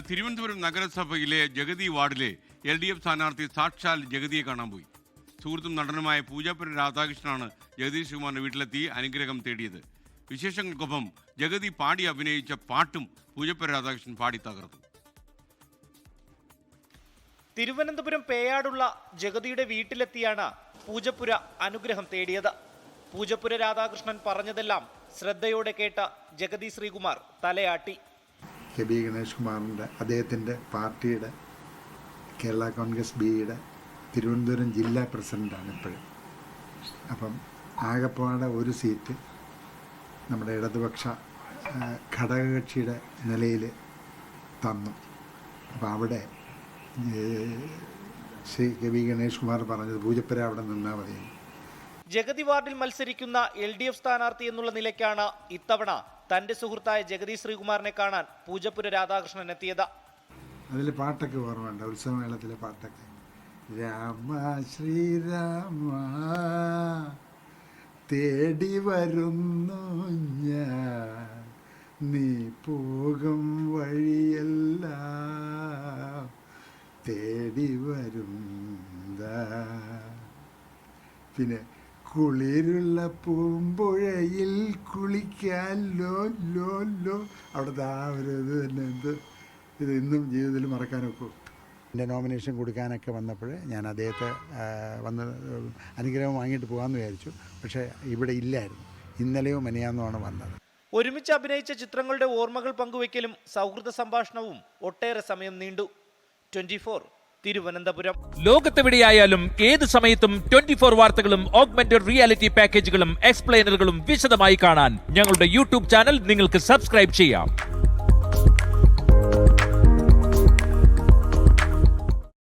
തിരുവനന്തപുരം നഗരസഭയിലെ ജഗതി വാർഡിലെ LDF സ്ഥാനാർത്ഥി സാക്ഷാൽ ജഗതിയെ കാണാൻ പോയി. സുഹൃത്തും നടനുമായ പൂജപ്പുര രാധാകൃഷ്ണനാണ് ജഗതി ശ്രീകുമാറിന്റെ വീട്ടിലെത്തി അനുഗ്രഹം തേടിയത്. വിശേഷങ്ങൾക്കൊപ്പം ജഗതി പാടി അഭിനയിച്ച പാട്ടും പൂജപ്പുര രാധാകൃഷ്ണൻ പാടി തകർത്തു. തിരുവനന്തപുരം പേയാടുള്ള ജഗതിയുടെ വീട്ടിലെത്തിയാണ് പൂജപ്പുര അനുഗ്രഹം തേടിയത്. പൂജപ്പുര രാധാകൃഷ്ണൻ പറഞ്ഞതെല്ലാം ശ്രദ്ധയോടെ കേട്ട ജഗതി ശ്രീകുമാർ തലയാട്ടി. കെ.ബി. ഗണേഷ് കുമാറിൻ്റെ അദ്ദേഹത്തിൻ്റെ പാർട്ടിയുടെ കേരള കോൺഗ്രസ് ബിയുടെ തിരുവനന്തപുരം ജില്ലാ പ്രസിഡൻ്റാണ് ഇപ്പോഴും. അപ്പം ആകപ്പാടെ ഒരു സീറ്റ് നമ്മുടെ ഇടതുപക്ഷ ഘടകകക്ഷിയുടെ നിലയിൽ തന്നു. അപ്പം അവിടെ ശ്രീ കെ.ബി. ഗണേഷ് കുമാർ പറഞ്ഞത് പൂജപ്പുര അവിടെ നിന്നാൽ മതി. ജഗതി വാർഡിൽ മത്സരിക്കുന്ന LDF സ്ഥാനാർത്ഥി എന്നുള്ള നിലയ്ക്കാണ് ഇത്തവണ തന്റെ സുഹൃത്തായ ജഗതി ശ്രീകുമാറിനെ കാണാൻ പൂജപ്പുര രാധാകൃഷ്ണൻ എത്തിയത്. അതിൽ പാട്ടൊക്കെ ഓർമ്മയുണ്ട്, ഉത്സവമേളത്തിലെ പാട്ടൊക്കെ. രാമ ശ്രീരാമ തേടി വരുന്നു ഞാൻ, നീ പോകും വഴിയെല്ലാം തേടി വരും. പിന്നെ കുളിരുള്ള പൂമ്പുഴയിൽ കുളിക്കാൻ ലോ ലോ ലോ, അവിടുത്തെ ആ ഒരു ഇത് തന്നെ ഇത് ഇന്നും ജീവിതത്തിൽ മറക്കാനൊക്കെ. എൻ്റെ നോമിനേഷൻ കൊടുക്കാനൊക്കെ വന്നപ്പോൾ ഞാൻ അദ്ദേഹത്തെ വന്ന് അനുഗ്രഹം വാങ്ങിയിട്ട് പോകാമെന്ന് വിചാരിച്ചു. പക്ഷേ ഇവിടെ ഇല്ലായിരുന്നു. ഇന്നലെയോ മെനയാന്നുമാണ് വന്നത്. ഒരുമിച്ച് അഭിനയിച്ച ചിത്രങ്ങളുടെ ഓർമ്മകൾ പങ്കുവയ്ക്കലും സൗഹൃദ സംഭാഷണവും ഒട്ടേറെ സമയം നീണ്ടു. 24 തിരുവനന്തപുരം. ലോകത്തെവിടെയായാലും ഏത് സമയത്തും 24 വാർത്തകളും ഓഗ്മെന്റഡ് റിയാലിറ്റി പാക്കേജുകളും എക്സ്പ്ലെയിനറുകളും വിശദമായി കാണാൻ ഞങ്ങളുടെ YouTube ചാനൽ നിങ്ങൾക്ക് സബ്സ്ക്രൈബ് ചെയ്യാം.